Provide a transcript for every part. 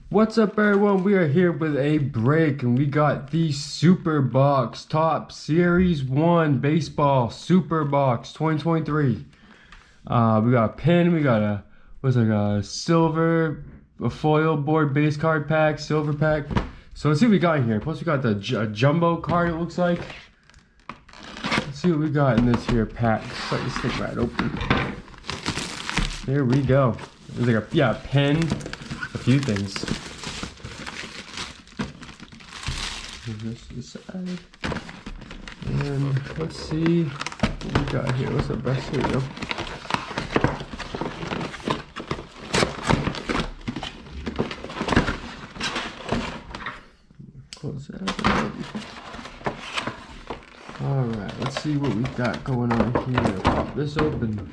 What's up, everyone? We are here with a break, and we got the Super Box Top Series 1 Baseball Super Box 2023. We got a pin, we got a silver, a foil board base card pack, silver pack. So let's see what we got in here. Plus we got the jumbo card, it looks like. Let's see what we got in this here pack. Cut this thing right open. There we go. There's like a pen, a few things. This side. And let's see what we got here. What's the best? Here we go. Close that up. Alright, let's see what we got going on here. Pop this open.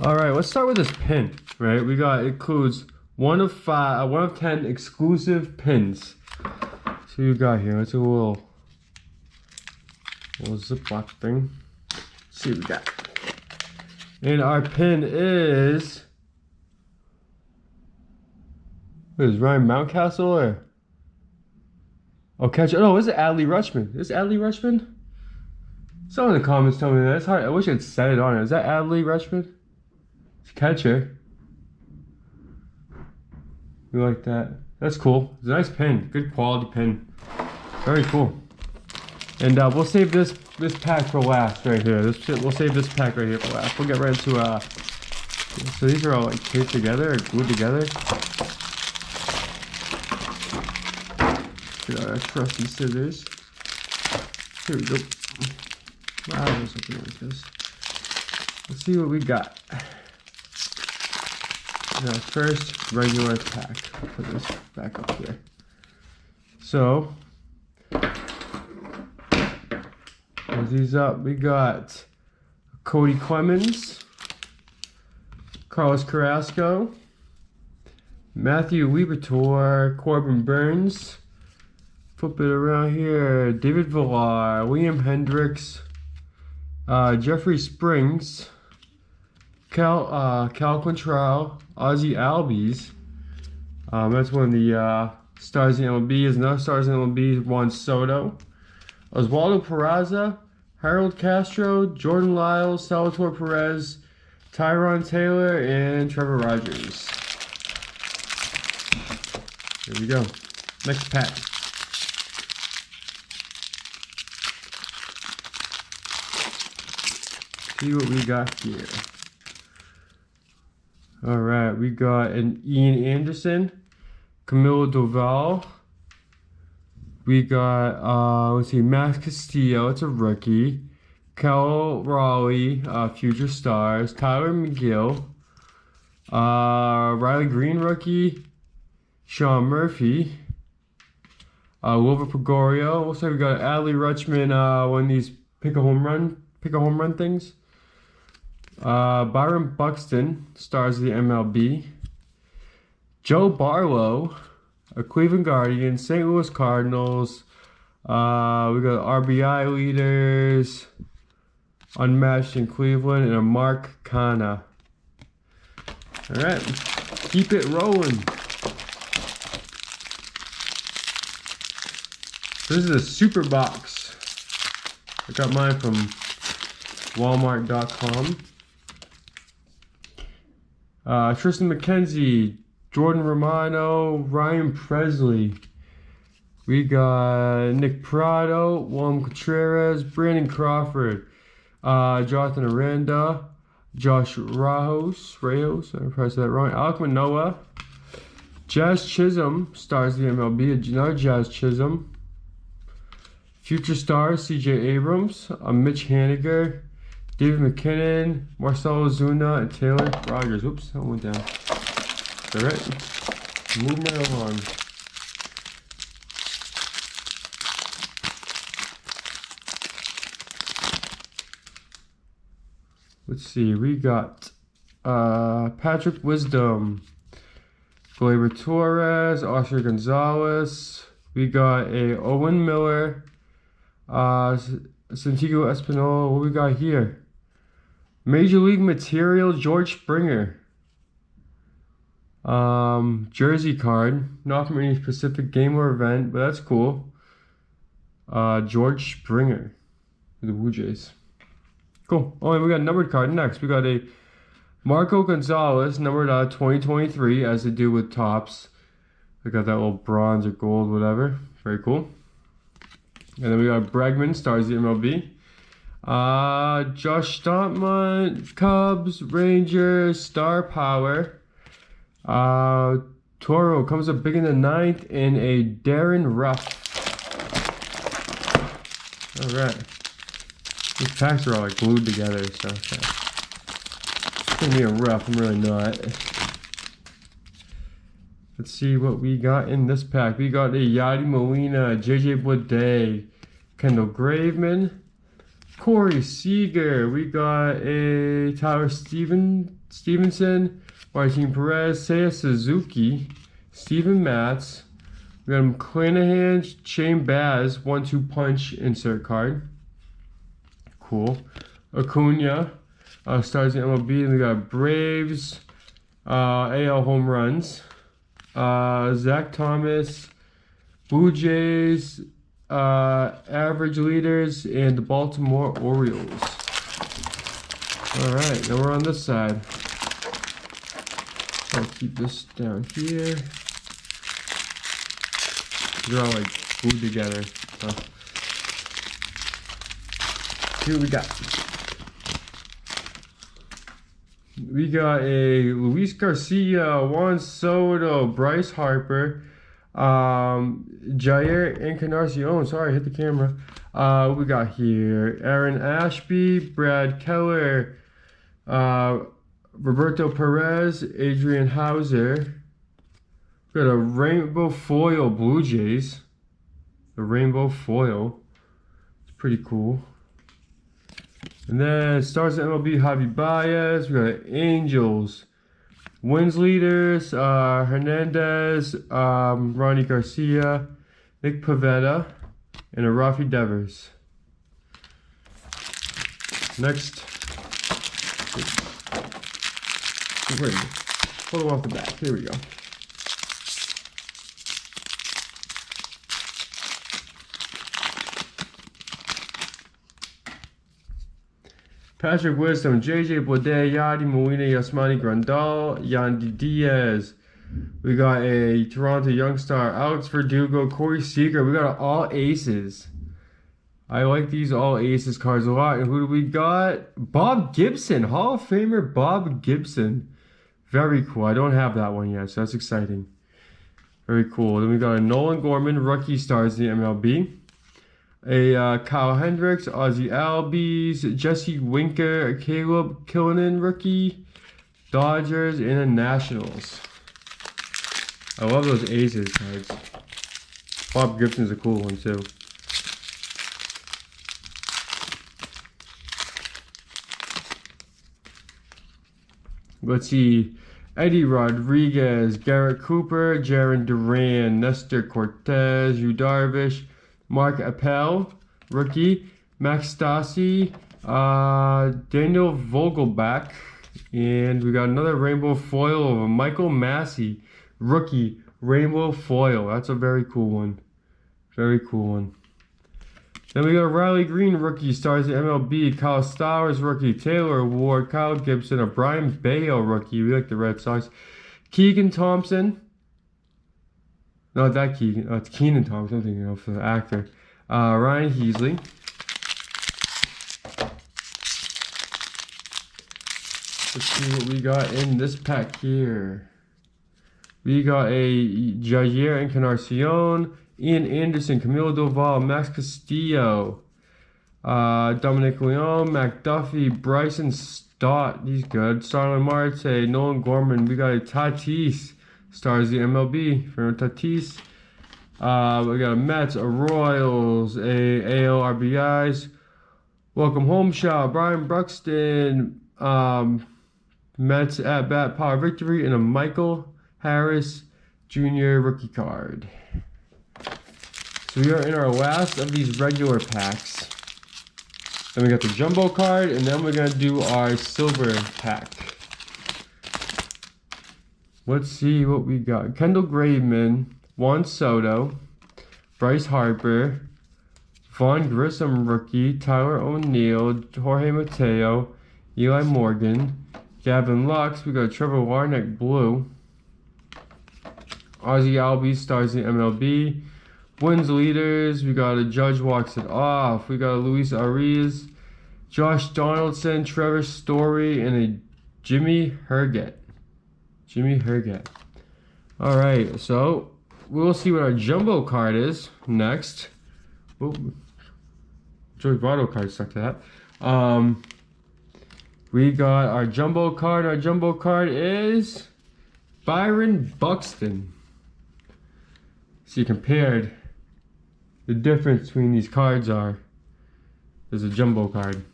Alright, let's start with this pin, right? It includes one of 10 exclusive pins. So you got here. It's a little Ziploc thing. Let's see what we got. And our pin is Ryan Mountcastle or catcher. Oh, is it Adley Rutschman? Is it Adley Rutschman? Someone in the comments tell me that. It's hard. I wish I'd said it on it. Is that Adley Rutschman? It's catcher. We like that. That's cool. It's a nice pin. Good quality pin. Very cool. And we'll save this pack for last right here. We'll save this pack right here for last. We'll get right into so these are all like taped together or glued together. Get our trusty scissors. Here we go. Wow, there's something like this. Let's see what we got. Now, first regular pack. Put this back up here. So, close these up. We got Cody Clemens, Carlos Carrasco, Matthew Liberatore, Corbin Burns. Flip it around here. David Villar, William Hendricks, Jeffrey Springs, Cal Quantrill, Ozzie Albies. That's one of the stars in MLB. Is another stars in MLB. Juan Soto, Oswaldo Peraza, Harold Castro, Jordan Lyles, Salvatore Perez, Tyron Taylor, and Trevor Rogers. Here we go. Next pack. See what we got here. Alright, we got an Ian Anderson, Camilo Doval. We got, let's see, Max Castillo, it's a rookie. Cal Raleigh, future stars. Tyler McGill. Riley Green, rookie. Sean Murphy. Wilver Pagorio. Looks like we got Adley Rutschman, one of these pick a home run things. Byron Buxton, stars of the MLB. Joe Barlow, a Cleveland Guardian, St. Louis Cardinals. We got RBI leaders, unmatched in Cleveland, and a Mark Canha. All right, keep it rolling. This is a super box. I got mine from Walmart.com. Tristan McKenzie, Jordan Romano, Ryan Presley. We got Nick Prado, Juan Contreras, Brandon Crawford, Jonathan Aranda, Josh Rajos, I probably said that wrong, Alek Manoah, Jazz Chisholm, stars of the MLB, another Jazz Chisholm. Future stars, C.J. Abrams, Mitch Haniger, David McKinnon, Marcell Ozuna, and Taylor Rogers. Oops, that went down. All right, moving right along. Let's see, we got Patrick Wisdom, Gleyber Torres, Oscar Gonzalez. We got a Owen Miller, Santiago Espinal. What we got here? Major League Material, George Springer. Jersey card, not from any specific game or event, but that's cool. George Springer for the Blue Jays. Cool. Oh, and we got a numbered card next. We got a Marco Gonzalez, numbered 2023, as they do with Topps. We got that little bronze or gold, whatever. Very cool. And then we got Bregman, stars the MLB. Josh Stontman, Cubs, Rangers, Star Power. Toro comes up big in the 9th in a Darren Ruff. Alright. These packs are all like glued together, so it's gonna be a rough. I'm really not. Let's see what we got in this pack. We got a Yadi Molina, JJ Bleday, Kendall Graveman, Corey Seager. We got a Tyler Stevenson, Martin Perez, Seiya Suzuki, Steven Matz. We got McClanahan, Shane Baz, 1-2 punch insert card. Cool. Acuna, stars in MLB. And we got Braves, AL home runs. Zach Thomas, Blue Jays, average leaders, and the Baltimore Orioles. Alright, now we're on this side. I'll keep this down here. They're all like glued together. So. See what we got. We got a Luis Garcia, Juan Soto, Bryce Harper, Jair Encarnacion. Sorry, I hit the camera. We got here Aaron Ashby, Brad Keller, Roberto Perez, Adrian Hauser. We got a rainbow foil Blue Jays. The rainbow foil. It's pretty cool. And then stars at MLB, Javi Baez. We got Angels, wins leaders, Hernandez, Ronnie Garcia, Nick Pivetta, and a Rafi Devers. Next, photo off the back. Here we go. Patrick Wisdom, JJ Bleday, Yadi Molina, Yasmani Grandal, Yandy Diaz. We got a Toronto Young Star, Alex Verdugo, Corey Seager. We got all aces. I like these all aces cards a lot. And who do we got? Bob Gibson, Hall of Famer Bob Gibson. Very cool. I don't have that one yet, so that's exciting. Very cool. Then we got a Nolan Gorman, rookie stars in the MLB. A Kyle Hendricks, Ozzie Albies, Jesse Winker, Caleb Killinan rookie, Dodgers, and the Nationals. I love those aces cards. Bob Gibson's a cool one too. Let's see. Eddie Rodriguez, Garrett Cooper, Jaron Duran, Nestor Cortez, Yu Darvish, Mark Appel, rookie, Max Stassi, Daniel Vogelbach, and we got another rainbow foil of a Michael Massey, rookie, rainbow foil. That's a very cool one. Very cool one. Then we got Riley Green, rookie, stars at MLB, Kyle Stowers, rookie, Taylor Ward, Kyle Gibson, a Brian Bayo, rookie. We like the Red Sox. Keegan Thompson. Not that Keegan. It's Keenan Thompson. I'm thinking of the actor. Ryan Heasley. Let's see what we got in this pack here. We got a Jair Encarnacion, Ian Anderson, Camilo Doval, Max Castillo, Dominic Leon, McDuffie, Bryson Stott. He's good. Starlin Marte, Nolan Gorman. We got a Tatis. Stars the MLB for Tatis. We got a Mets, a Royals, a AL RBIs. Welcome home shot, Brian Bruxton, Mets at bat power victory, and a Michael Harris Jr. rookie card. So we are in our last of these regular packs. Then we got the jumbo card, and then we're gonna do our silver pack. Let's see what we got. Kendall Graveman, Juan Soto, Bryce Harper, Vaughn Grissom rookie, Tyler O'Neill, Jorge Mateo, Eli Morgan, Gavin Lux. We got Trevor Warnock blue. Ozzy Albies stars in MLB. Wins leaders. We got a Judge walks it off. We got a Luis Arias, Josh Donaldson, Trevor Story, and a Jimmy Herget. Jimmy Herget. All right, so we'll see what our jumbo card is next. Oh, Joey Votto card stuck to that. We got our jumbo card. Our jumbo card is Byron Buxton. See, compared the difference between these cards are. There's a jumbo card.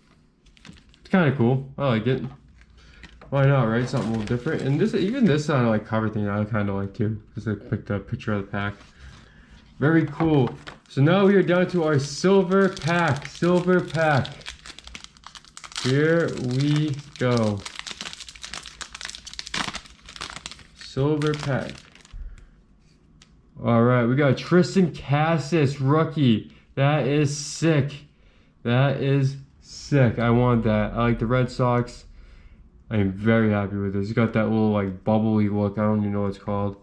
It's kind of cool. I like it. Why not, right? Something a little different. And this, even this like cover thing, I kind of like too, because I picked a picture of the pack. Very cool. So now we are down to our silver pack. Silver pack. Here we go. Silver pack. All right, we got Triston Casas rookie. That is sick. That is sick. I want that. I like the Red Sox. I am very happy with this. It's got that little like bubbly look. I don't even know what it's called.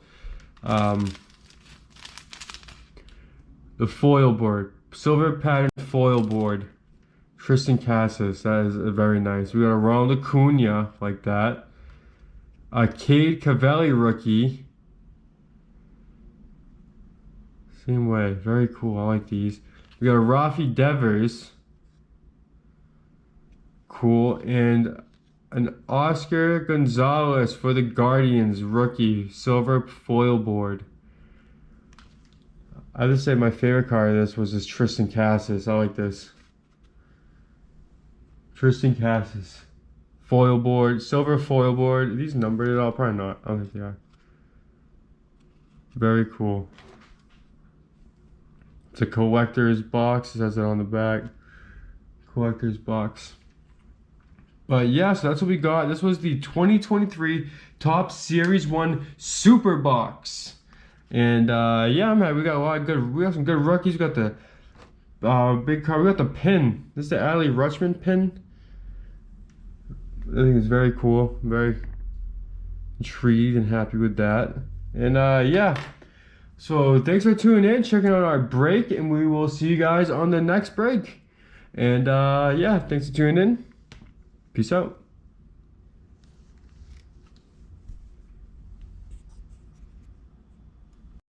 The foil board. Silver pattern foil board. Triston Casas. That is very nice. We got a Ronald Acuna like that. A Cade Cavalli rookie. Same way. Very cool. I like these. We got a Rafi Devers. Cool. And an Oscar Gonzalez for the Guardians rookie. Silver foil board. I have to say my favorite card of this was this Triston Casas. I like this. Triston Casas. Foil board. Silver foil board. Are these numbered at all? Probably not. I don't think they are. Very cool. It's a collector's box. It says it on the back. Collector's box. But yeah, so that's what we got. This was the 2023 Topps Series 1 Super Box. And yeah, I'm happy. We got a lot of good. We got some good rookies. We got the big card. We got the pin. This is the Adley Rutschman pin. I think it's very cool. I'm very intrigued and happy with that. And yeah. So thanks for tuning in, checking out our break, and we will see you guys on the next break. And yeah, thanks for tuning in. Peace out.